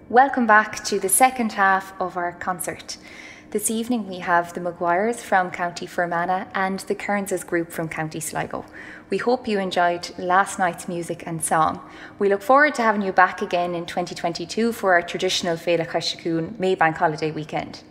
Welcome back to the second half of our concert. This evening we have the Maguires from County Fermanagh and the Kearns' group from County Sligo. We hope you enjoyed last night's music and song. We look forward to having you back again in 2022 for our traditional Féile Caisiciún May Bank Holiday weekend.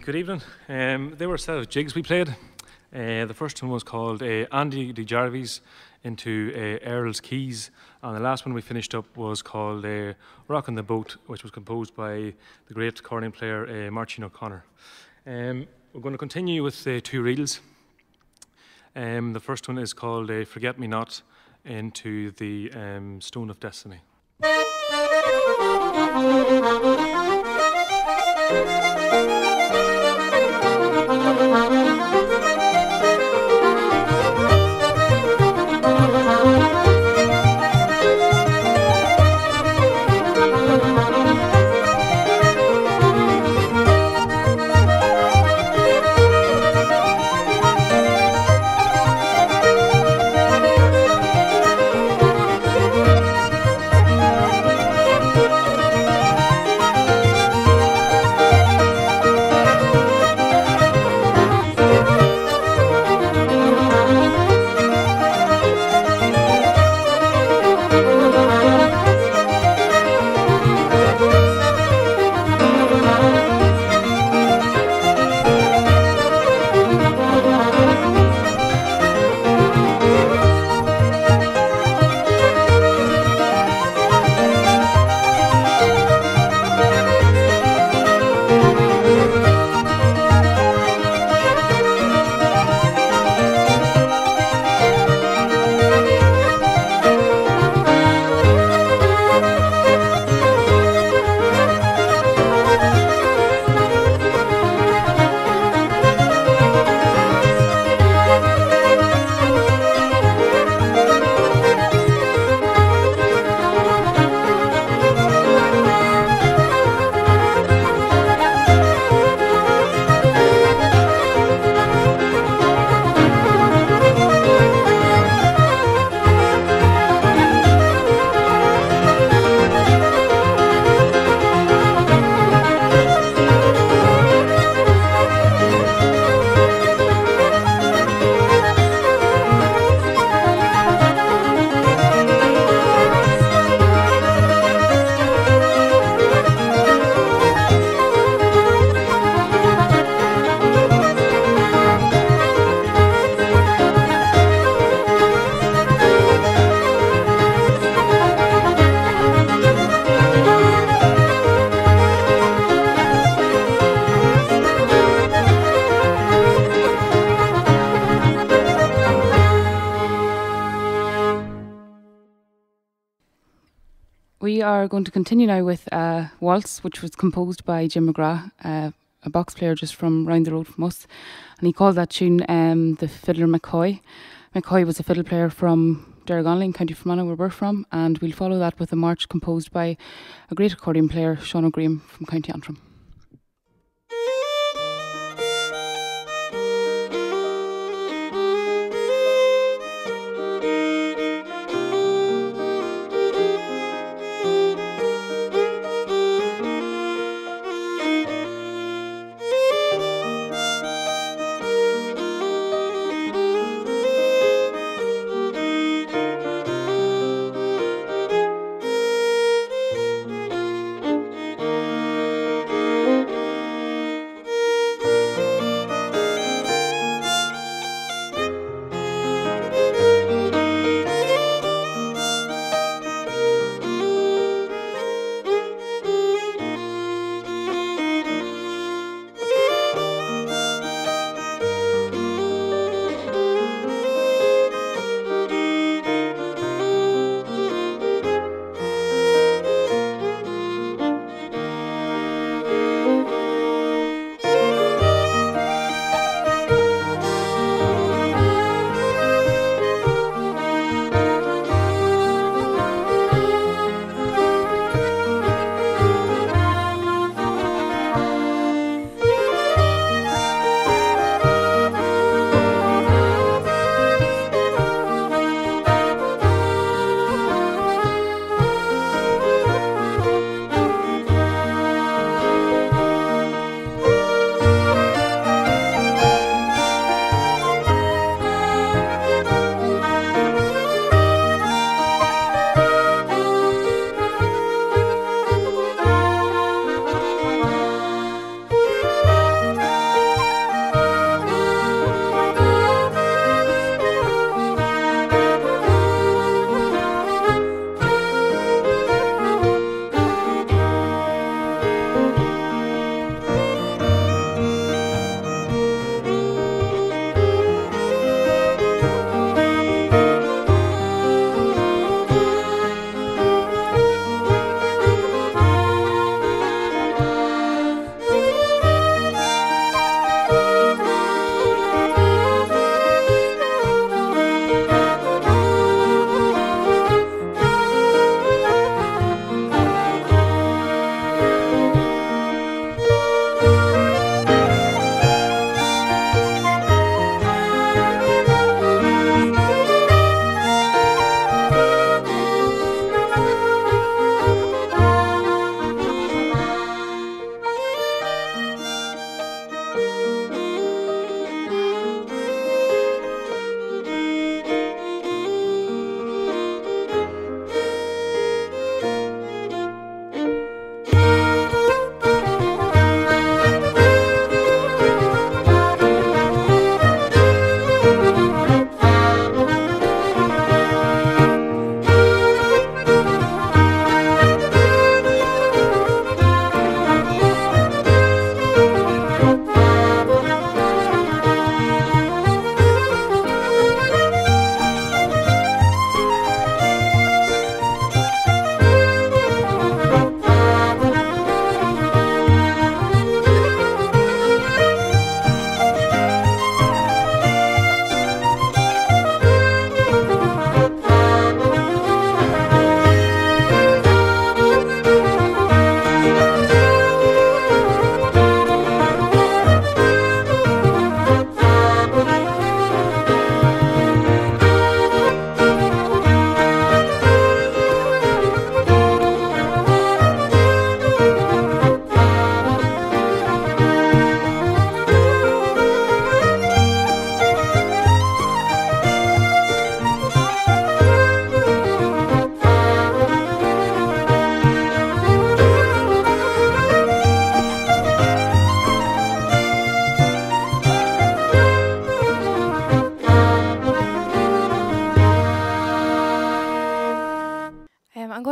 Good evening. There were a set of jigs we played. The first one was called Andy de Jarvis into Earl's Keys, and the last one we finished up was called Rockin' the Boat, which was composed by the great cornet player Martin O'Connor. We're going to continue with two reels. The first one is called Forget Me Not into the Stone of Destiny. We are going to continue now with Waltz, which was composed by Jim McGrath, a box player just from round the road from us. And he called that tune the Fiddler McCoy. McCoy was a fiddle player from Derrygonnelly, County Fermanagh, where we're from. And we'll follow that with a march composed by a great accordion player, Sean O'Graham from County Antrim.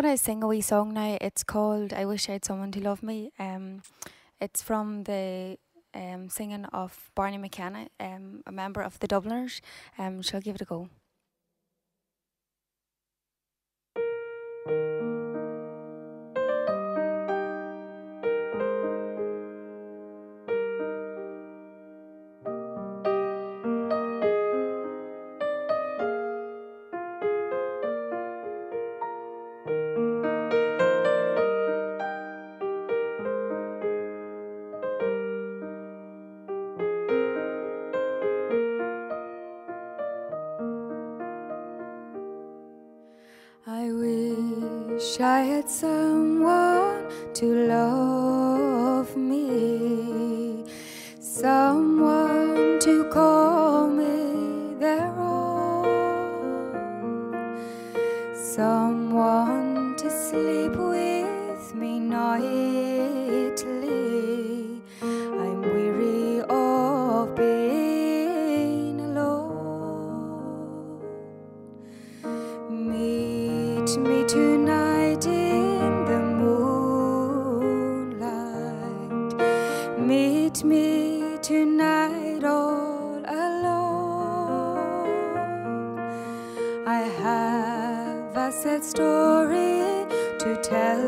going to sing a wee song now. It's called I Wish I Had Someone to Love Me. It's from the singing of Barney McKenna, a member of the Dubliners. She'll give it a go. wish I had someone to love me, someone to call me their own, someone to sleep with me nightly. I'm weary of being alone. Meet me tonight in the moonlight. Meet me tonight all alone. I have a sad story to tell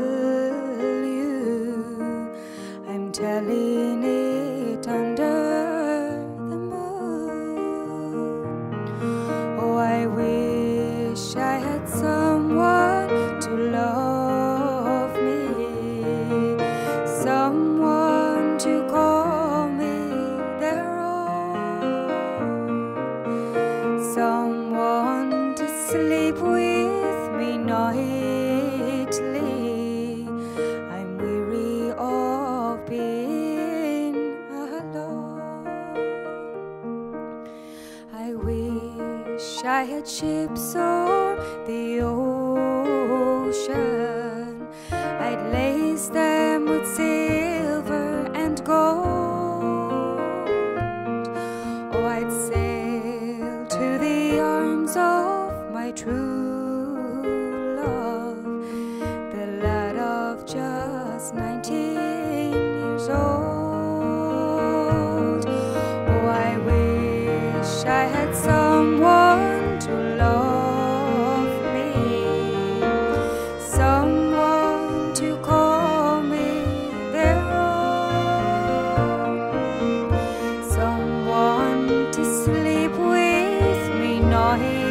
you. I'm telling it under the moon. Oh, I wish I had someone to love me, someone to call me their own, someone to sleep with me nightly. I'm weary of being alone. I wish I had ships o'er the ocean. I'd lace them with silver and gold. Oh, I'd sail to the arms of my true love, the lad of just 19 years old. Oh, I wish I had someone to love me, someone to call me their own, someone to sleep with me nightly.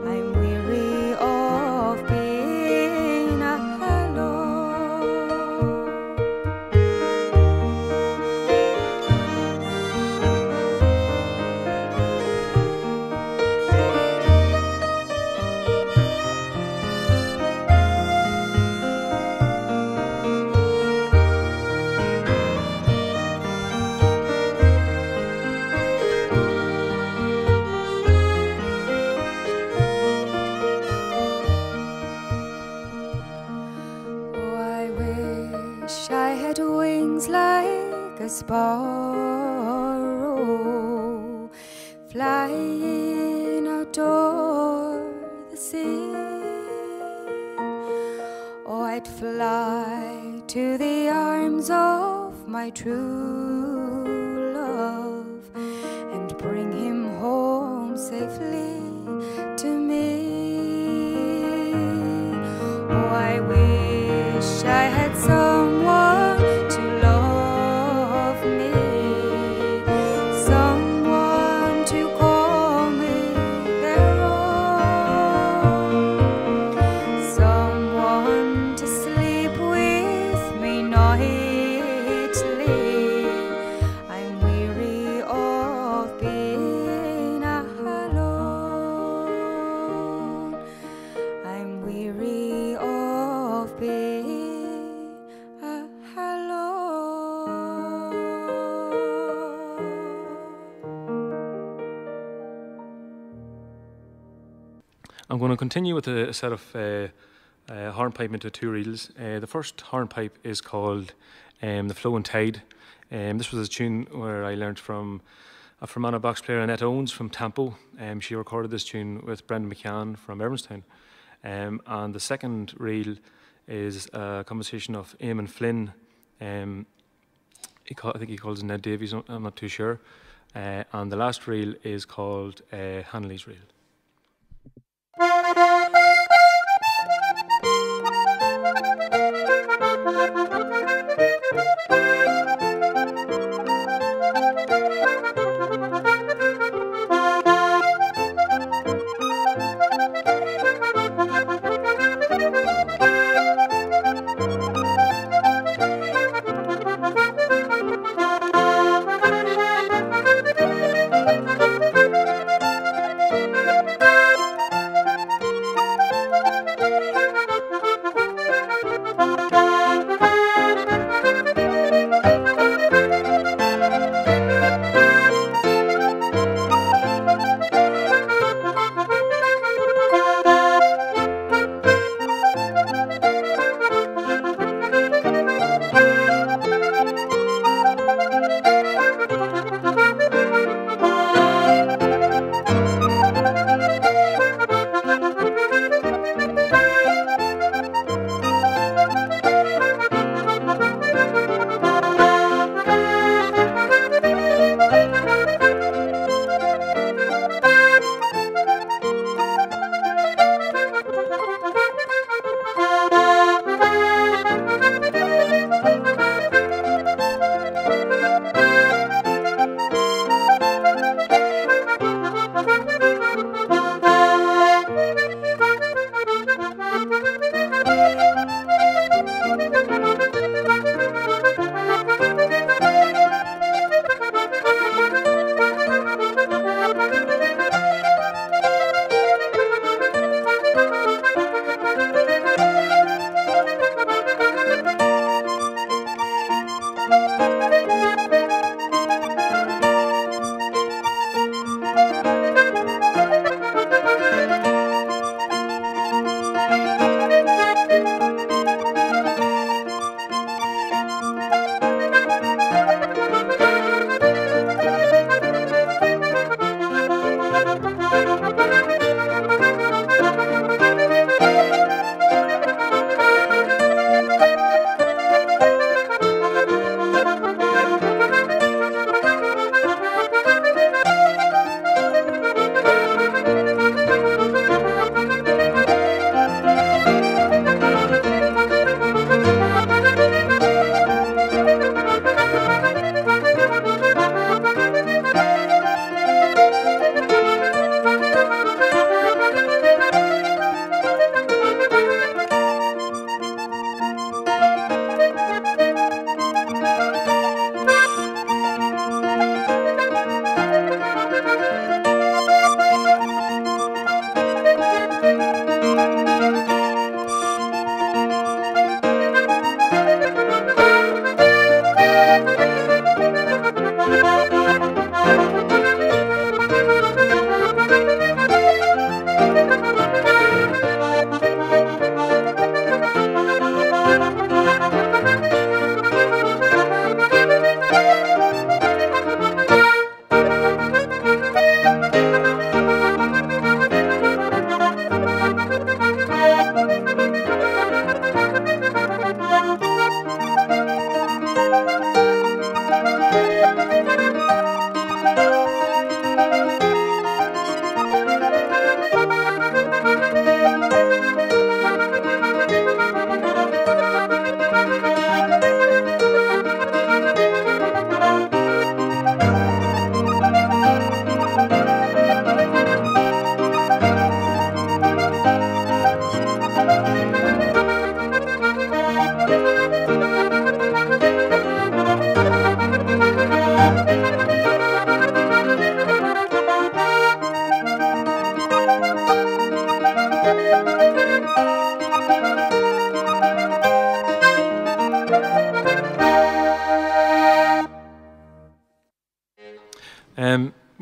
I'm weary of being alone. Oh, I wish I had wings like a sparrow, flying out o'er the sea. Oh, I'd fly to the arms of my true love and bring him home safely to me. Oh, I wish I had someone to love me, someone to call me their own, someone to sleep with me nightly. I'm weary of being alone. I'm weary of being alone. I'm going to continue with a set of hornpipe into two reels. The first hornpipe is called The Flowing Tide. This was a tune where I learned from a Fermanagh box player, Annette Owens from Tampo. She recorded this tune with Brendan McCann from Ervinstown. And the second reel is a composition of Eamon Flynn. I think he calls it Ned Davies, I'm not too sure. And the last reel is called Hanley's Reel.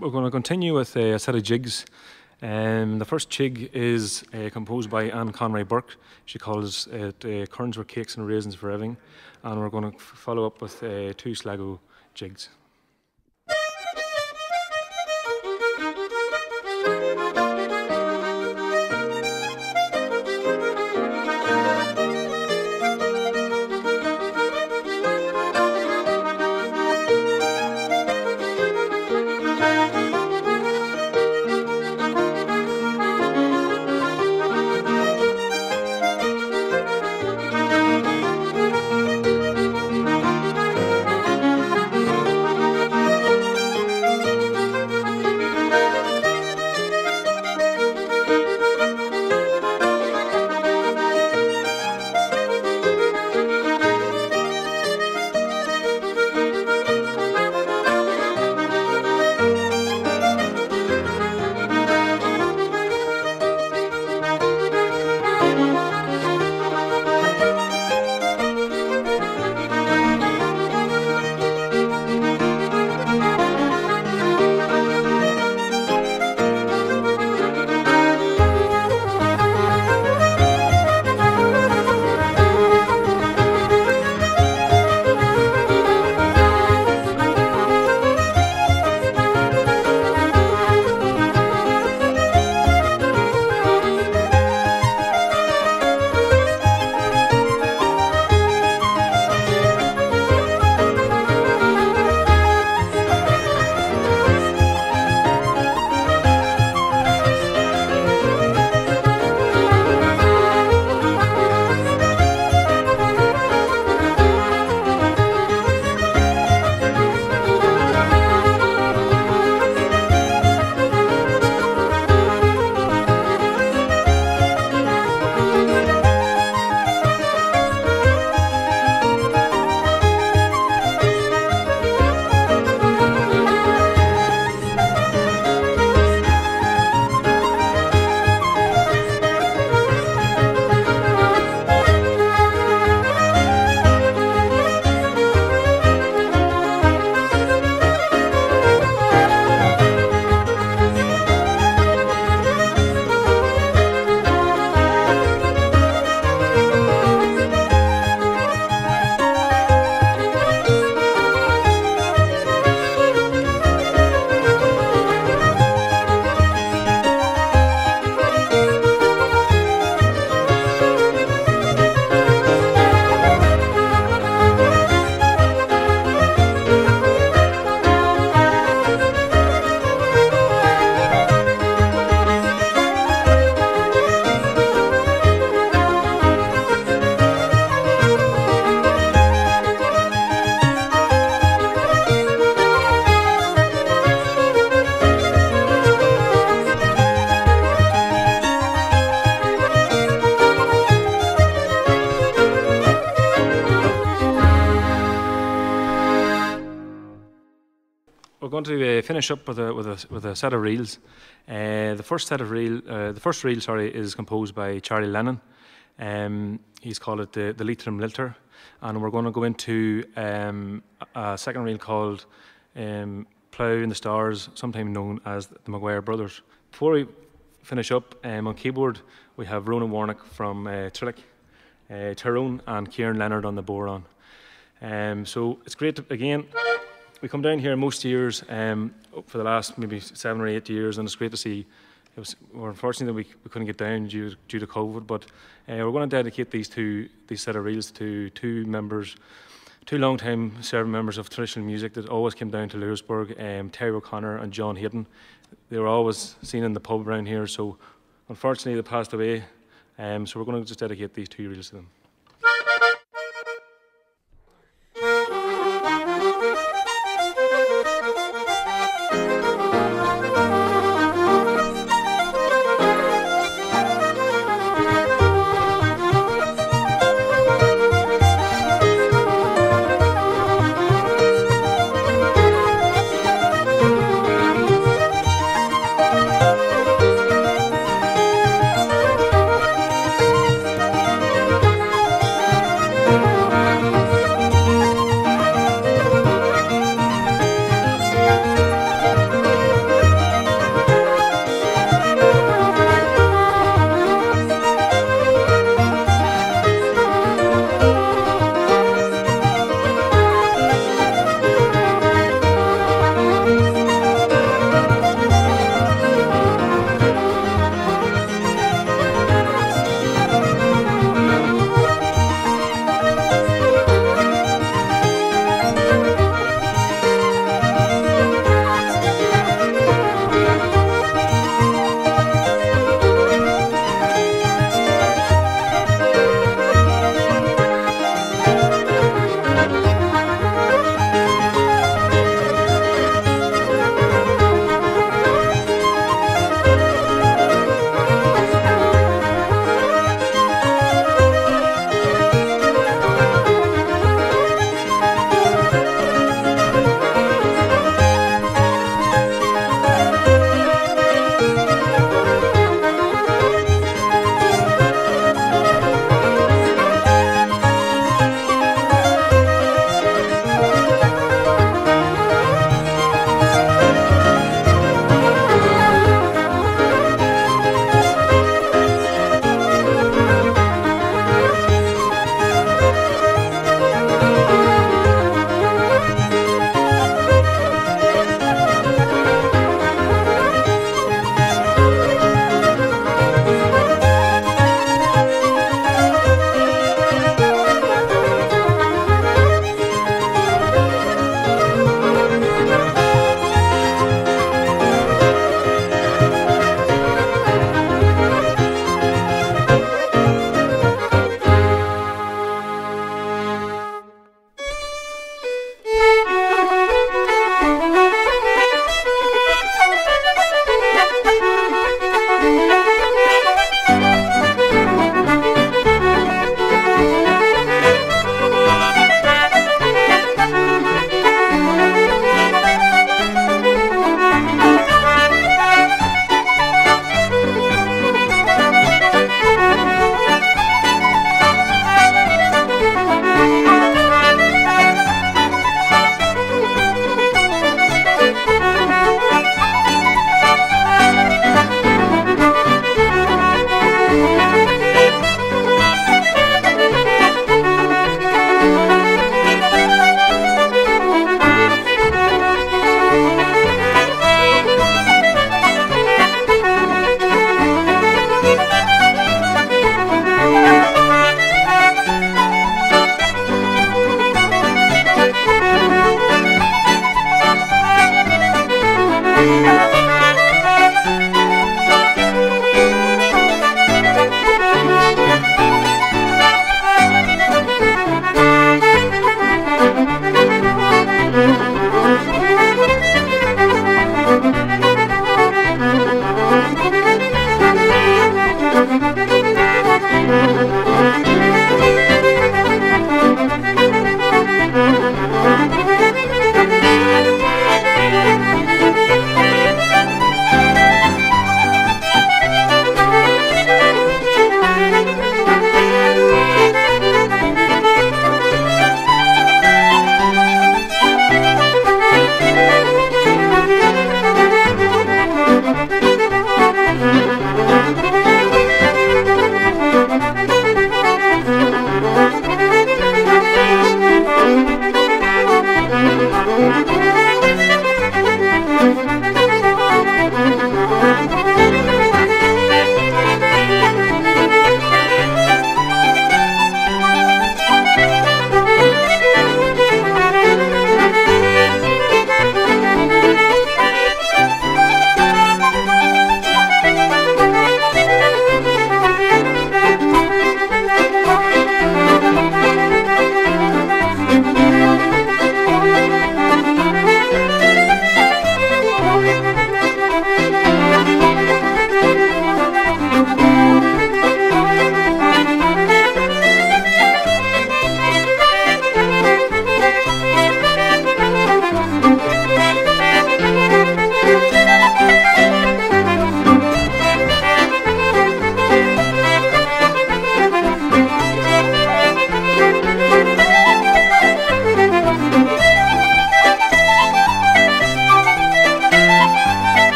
We're going to continue with a set of jigs. The first jig is composed by Anne Conway Burke. She calls it Currants with Cakes and Raisins for Everything. And we're going to follow up with 2 Sligo jigs. We're going to finish up with a set of reels. The first reel, sorry, is composed by Charlie Lennon. He's called it the Leitrim Lilter, and we're going to go into a second reel called Plough in the Stars, sometimes known as the Maguire Brothers. Before we finish up, on keyboard we have Ronan Warnock from Trillick, Tyrone and Kieran Leonard on the boron. So it's great to, again, we come down here most years for the last maybe 7 or 8 years, and it's great to see. We're unfortunate that we couldn't get down due to COVID, but we're going to dedicate these set of reels to two long-time serving members of traditional music that always came down to Louisburgh, Terry O'Connor and John Hayden. They were always seen in the pub around here, so unfortunately they passed away. So we're going to just dedicate these 2 reels to them.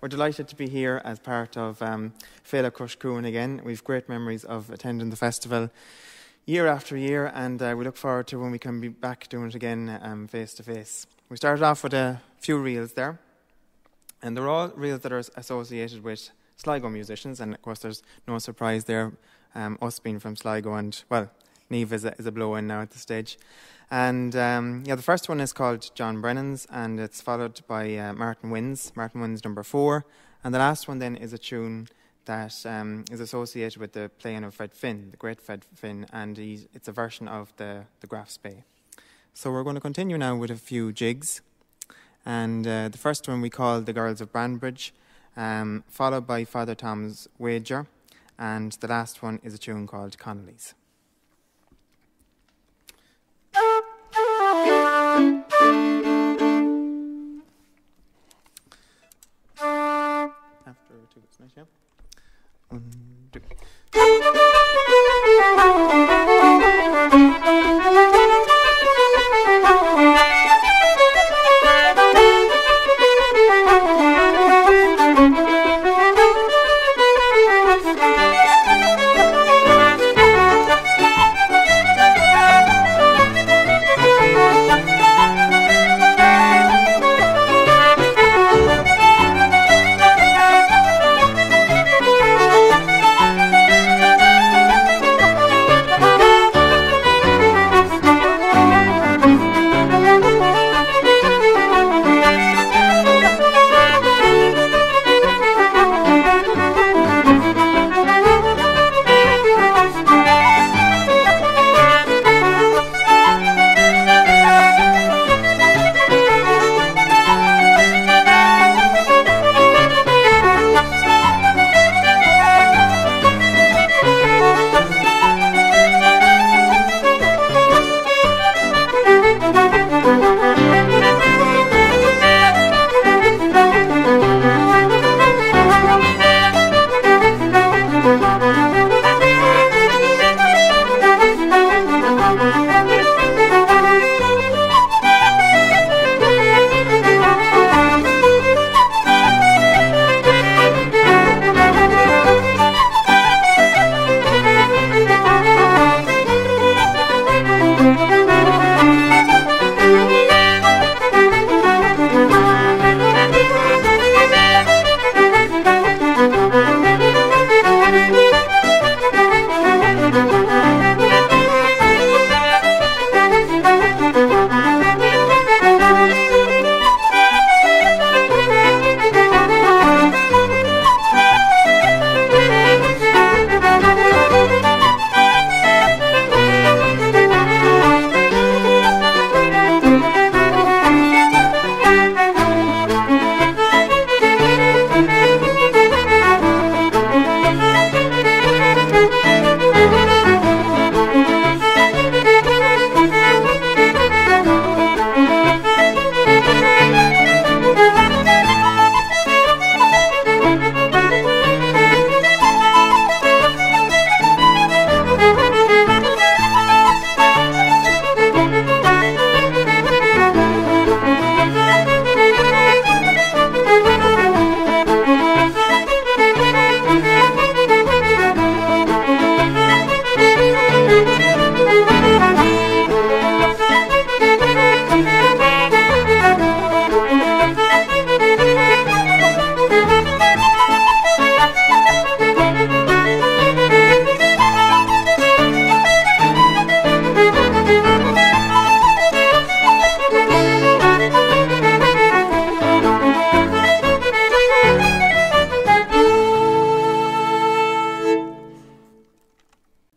We're delighted to be here as part of Féile Cushcún again. We've great memories of attending the festival year after year, and we look forward to when we can be back doing it again face to face. We started off with a few reels there, and they're all reels that are associated with Sligo musicians, and of course there's no surprise there, us being from Sligo, and well, Niamh is a blow-in now at this stage. And the first one is called John Brennan's, and it's followed by Martin Wynn's number 4, and the last one then is a tune that is associated with the playing of Fred Finn, the great Fred Finn, and it's a version of the Graf Spee. So we're going to continue now with a few jigs, and the first one we call The Girls of Banbridge, followed by Father Tom's Wager, and the last one is a tune called Connolly's. After 2 bits, nice, yeah? 1, 2.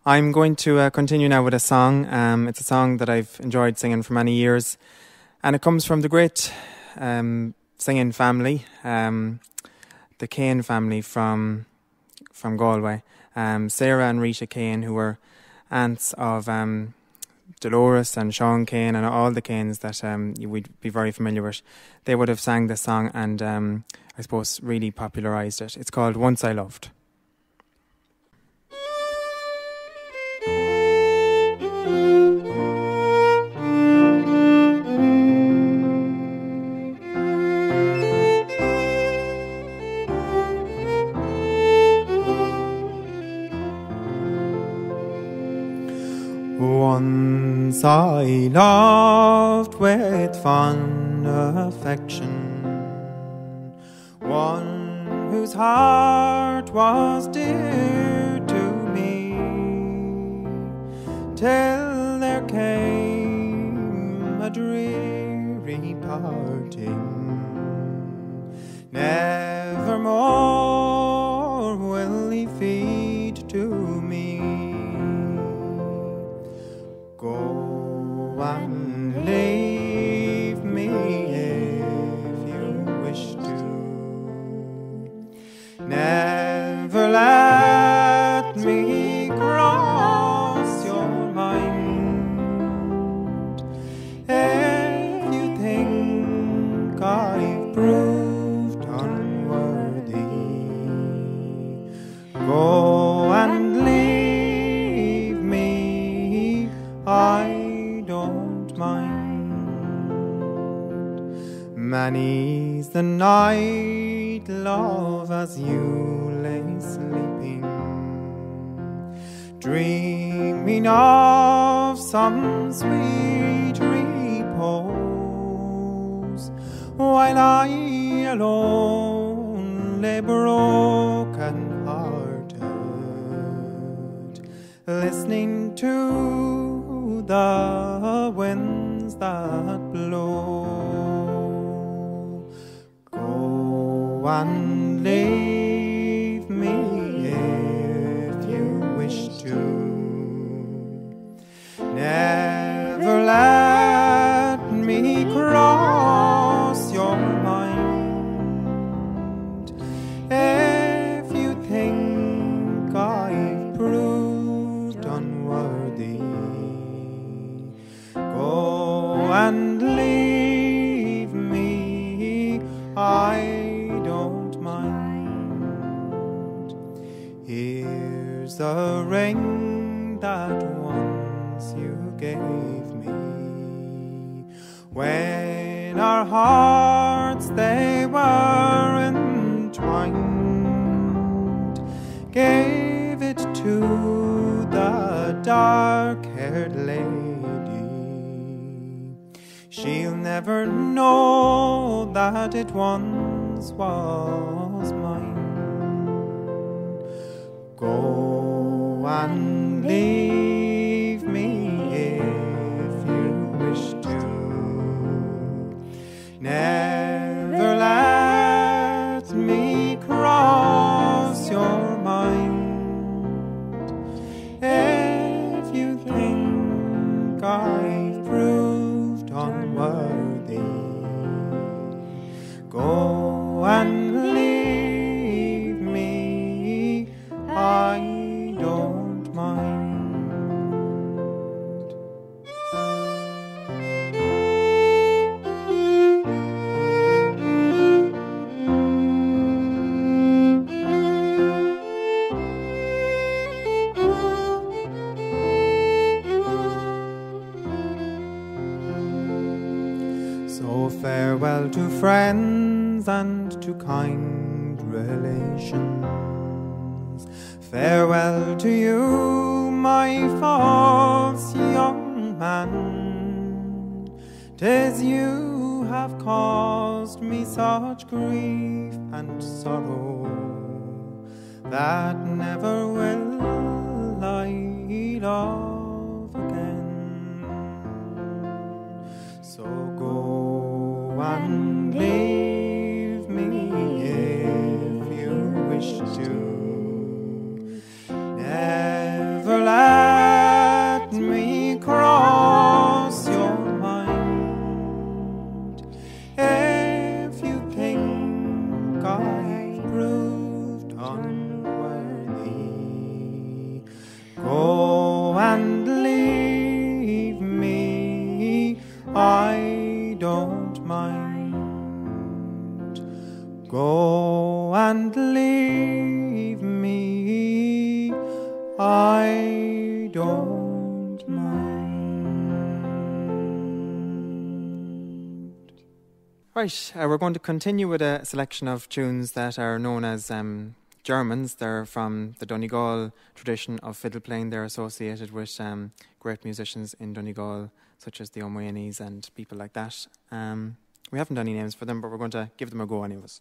I'm going to continue now with a song. It's a song that I've enjoyed singing for many years, and it comes from the great singing family, the Kane family from Galway. Sarah and Rita Kane, who were aunts of Dolores and Sean Kane and all the Kanes that you would be very familiar with. They would have sang this song and I suppose really popularised it. It's called Once I Loved. Once I loved with fond affection one whose heart was dear to me, till there came a dreary parting. Nevermore will he feed to me. Go and leave me if you wish to. Never let me cross your mind. If you think I've proved unworthy, go and leave me, I don't mind. Many's the night, love, as you lay sleeping, dreaming of some sweet repose, while I alone lay broken hearted, listening to the winds that blow. Go and leave me if you wish to. Never let me cross your mind. If you think I've proved unworthy, go and leave me, I don't mind. Here's the ring that once you gave me, when our hearts they were entwined. Gave it to the dark-haired lady. She'll never know that it once was mine. Go and leave me if you wish to. Never let me cross your mind. If you think I've proved unworthy, go and leave me, I don't mind. So farewell to friends and to kind relations. Farewell to you, my false young man. 'Tis you have caused me such grief and sorrow that never will I love again. So go and leave me if you wish to. Never let me cross your mind. If you think I've proved unworthy, go and leave me, I don't mind. Go and leave me, I don't mind. Right, we're going to continue with a selection of tunes that are known as Germans. They're from the Donegal tradition of fiddle playing. They're associated with great musicians in Donegal, such as the O'Moyanies and people like that. We haven't done any names for them, but we're going to give them a go anyways.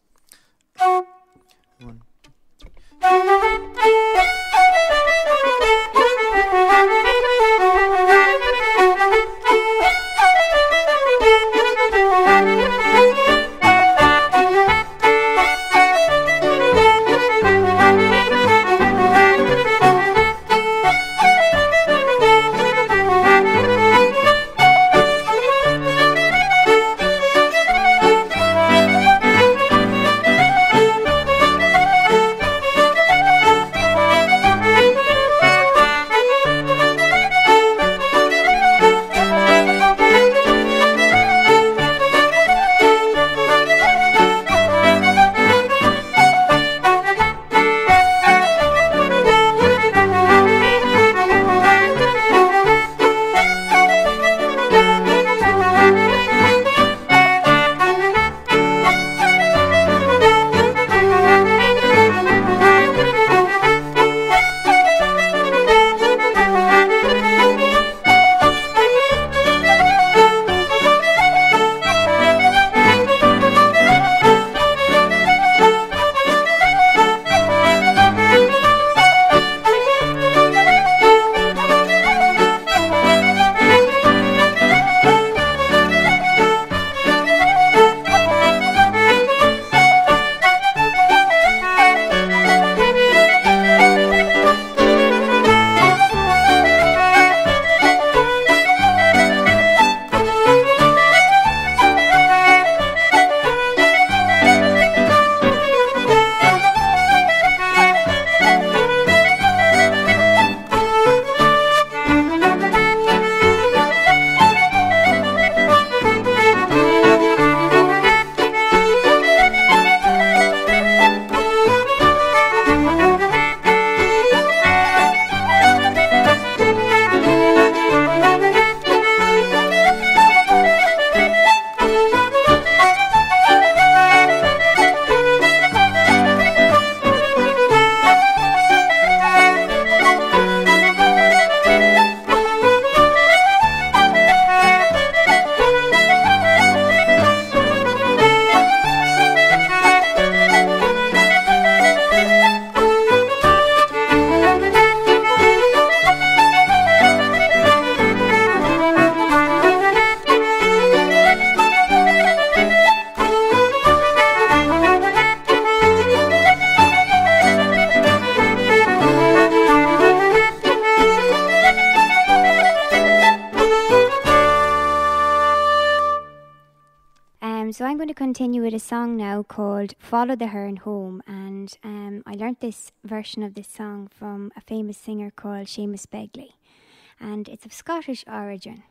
1, 2, 3. So I'm going to continue with a song now called Follow the Hearn Home, and I learnt this version of this song from a famous singer called Seamus Begley, and it's of Scottish origin.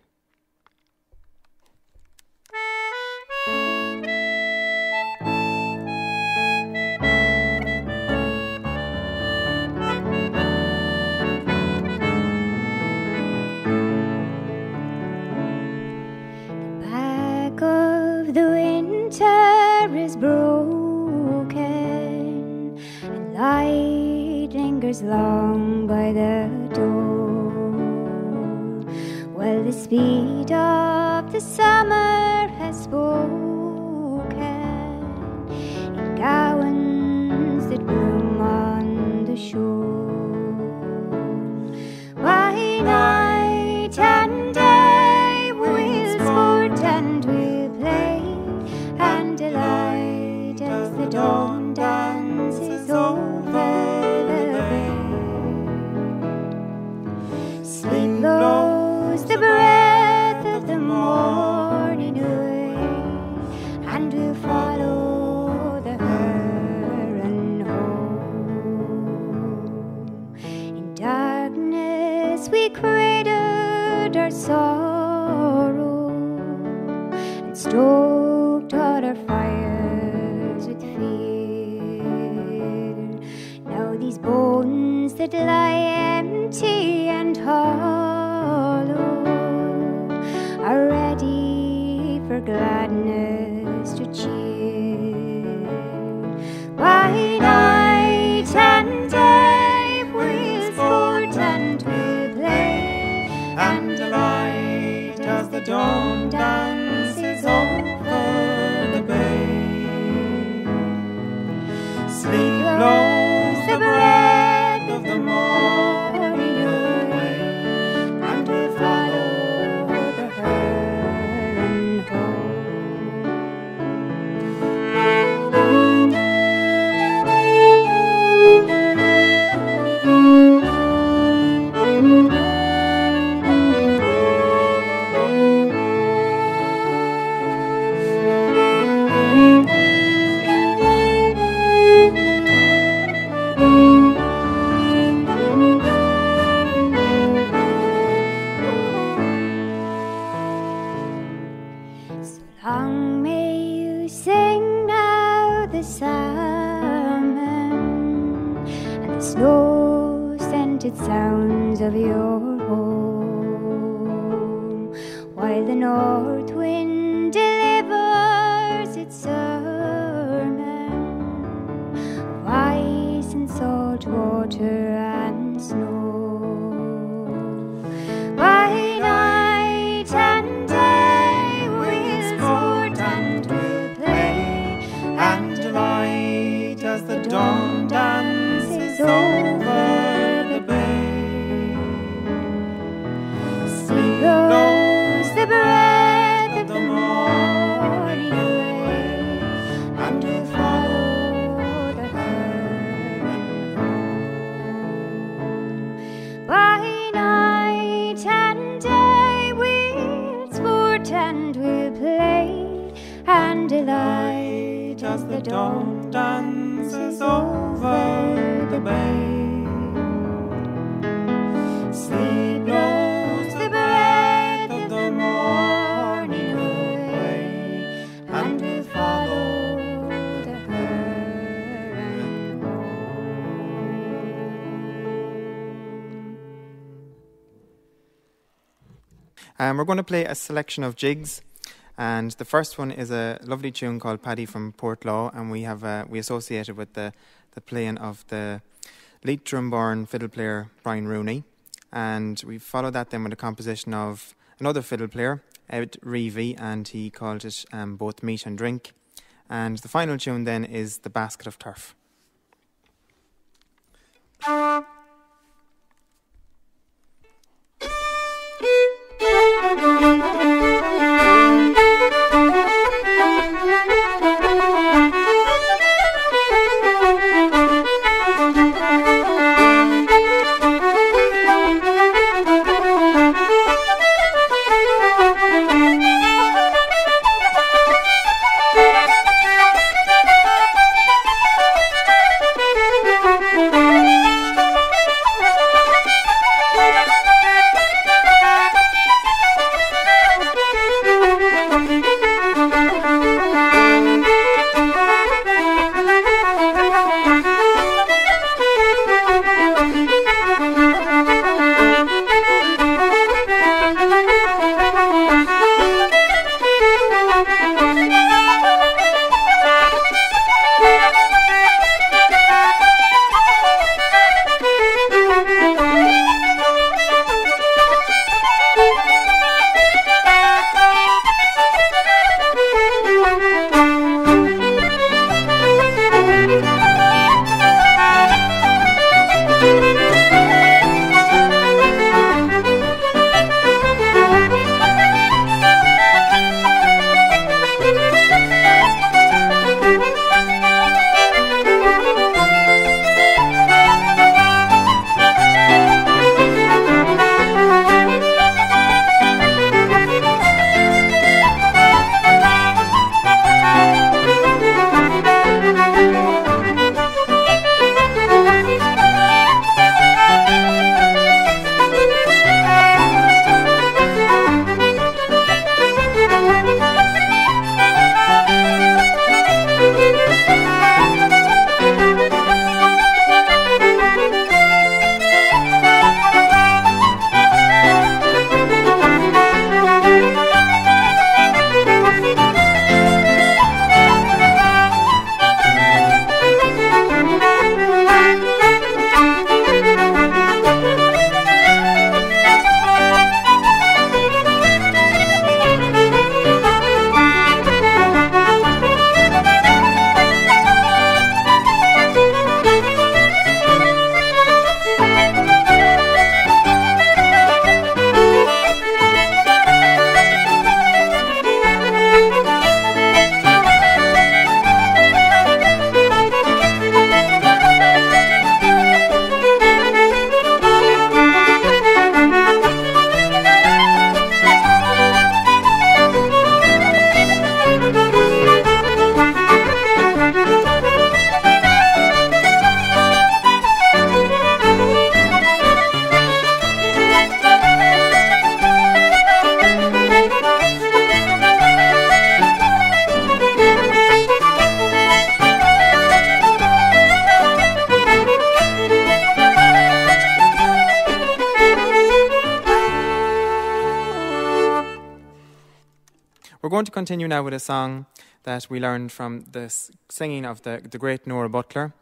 Is broken and light lingers long by the door. Well, the speed of the summer has spoken in gowans that bloom on the shore. By night and day we'll sport and we'll play and delight as the dawn dances over the bay. Sleep blows the breath of the morning away, and we'll follow the Hearn home. In darkness we cradled our sorrow and stoked all our fires with fear. Now these bones that lie empty and hollow are ready for gladness to cheer. By night enchanted sounds of your home, while the north wind delivers its sermon of ice and salt water and snow. By night and day we'll sport and we'll play and delight as the dawn dances over the bay. Sleep blows the breath of the morning away, and we'll follow the herd home. By night and day we'll sport and we'll play and delight as the dawn dances over the bay. Sleep blows the breath of the morning away, and we'll follow the herd home. We're going to play a selection of jigs, and the first one is a lovely tune called Paddy from Portlaw, and we associate it with the playing of the late Drumborn fiddle player Brian Rooney, and we follow that then with a composition of another fiddle player, Ed Reevy, and he called it Both Meat and Drink, and the final tune then is The Basket of Turf. We're going to continue now with a song that we learned from the singing of the great Nora Butler.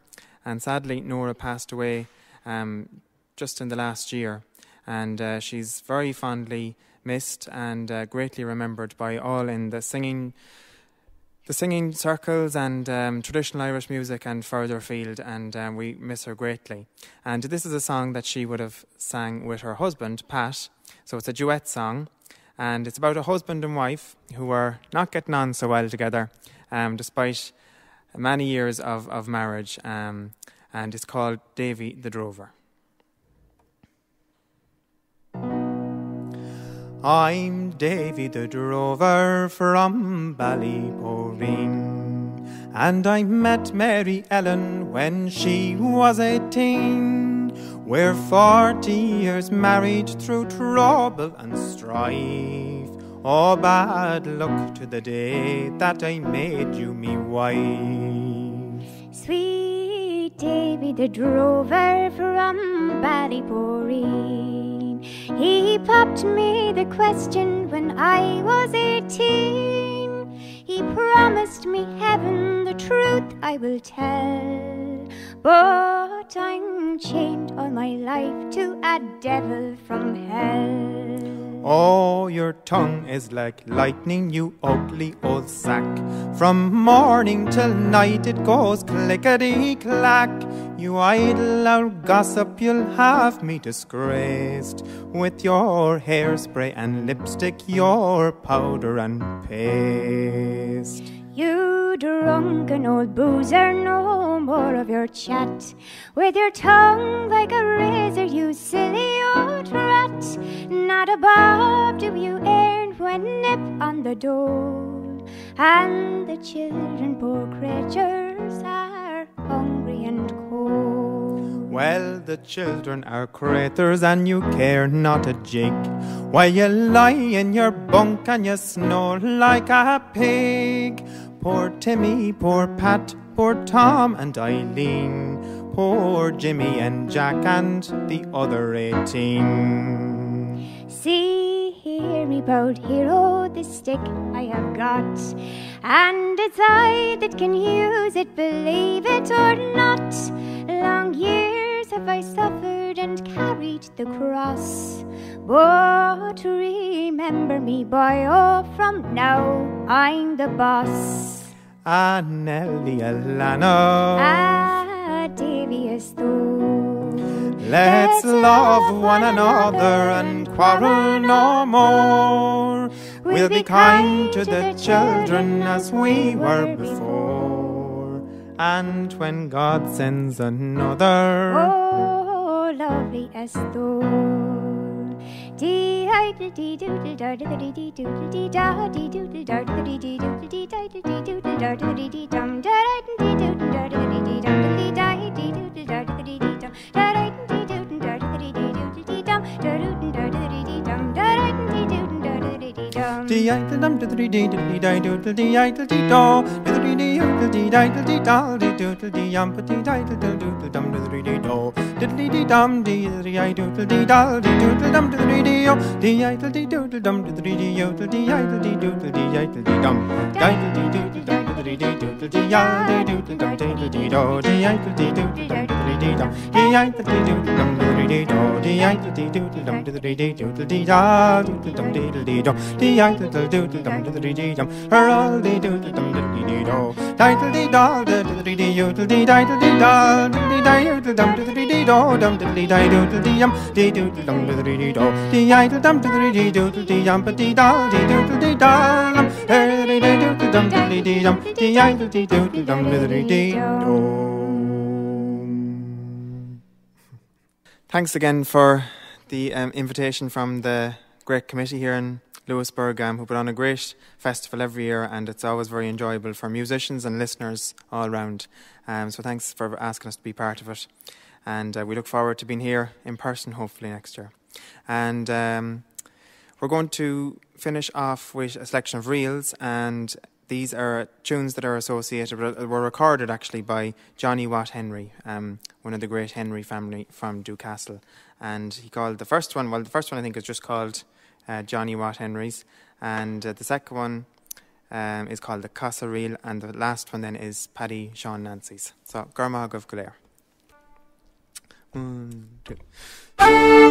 And sadly, Nora passed away just in the last year. And she's very fondly missed and greatly remembered by all in the singing circles and traditional Irish music and further afield, and we miss her greatly. And this is a song that she would have sang with her husband, Pat. So it's a duet song, and it's about a husband and wife who are not getting on so well together, despite many years of marriage, and it's called Davy the Drover. I'm Davy the Drover from Ballyporeen, and I met Mary Ellen when she was 18. We're 40 years married through trouble and strife. Oh, bad luck to the day that I made you me wife. Sweet Davy the Drover from Ballyporeen, he popped me the question when I was 18. He promised me heaven, the truth I will tell, but I'm chained all my life to a devil from hell. Oh, your tongue is like lightning, you ugly old sack. From morning till night it goes clickety-clack. You idle old gossip, you'll have me disgraced. With your hairspray and lipstick, your powder and paste. You drunken old boozer, no more of your chat. With your tongue like a razor, you silly old rat. Not a bob do you earn when nip on the dole, and the children, poor creatures, are hungry and cold. Well, the children are craters and you care not a jig, while you lie in your bunk and you snore like a pig. Poor Timmy, poor Pat, poor Tom and Eileen, poor Jimmy and Jack and the other 18. See here, me proud hero, this stick I have got, and it's I that can use it, believe it or not. Long years have I suffered and carried the cross, but remember me, boy, oh, from now I'm the boss. Ah, Nelly Alano, Ah, Davy is though. let's love one another and quarrel no more. We'll be kind to the children as we were before, and when God sends another, Oh, lovely as though. Dee idle dee doodle dartle dee dee doodle dee da dee doodle dartle dee dee doodle dee da dee doodle dartle dee dee dum da dee doodle dartle dee dee dum dee da dee doodle dartle dee dee dum da dee doodle dartle dee dee doodle dee dum da doodle dartle dee dee dum da dee doodle dartle dee dee dum. dee idle dum dee dee dee dee doodle dee idle dee do dee dee idle dee idle dee da dee doodle dee yum dee idle doodle dum dee dee do dee dee dum dee doodle dee da dee doodle dum dee dee yo dee idle dee doodle dum dee dee yo dee idle dee doodle dee idle dee dum idle dee doodle dum dee dee doodle dee ya dee doodle dum dee dee do dee idle dee doodle dum dee dee dum dee idle dee doodle dum dee dee do dee idle dee doodle dum dee dee doodle dee da doodle dum dee dee do dee idle dee doodle dum dee dee dum her all dee doodle dum dee dee do idle dee da dee dee doodle dee idle dee da dee doodle dum dee dee do dum dee dee doodle dee yum dee doodle dum dee dee do dee idle dum dee dee doodle dee yum dee da dee doodle dee da dum dee dee doodle dum dee dee dum dee idle dee doodle dum dee dee do. Thanks again for the invitation from the great committee here in Lewisburg, who put on a great festival every year, and it's always very enjoyable for musicians and listeners all round. So thanks for asking us to be part of it, and we look forward to being here in person hopefully next year. And we're going to finish off with a selection of reels, and these are tunes that are associated, were recorded actually by Johnny Watt Henry, one of the great Henry family from Dewcastle. And he called the first one I think is just called Johnny Watt Henry's. And the second one is called the Casa Reel, and the last one then is Paddy Sean Nancy's. So, Gormag of Galair. 1, 2.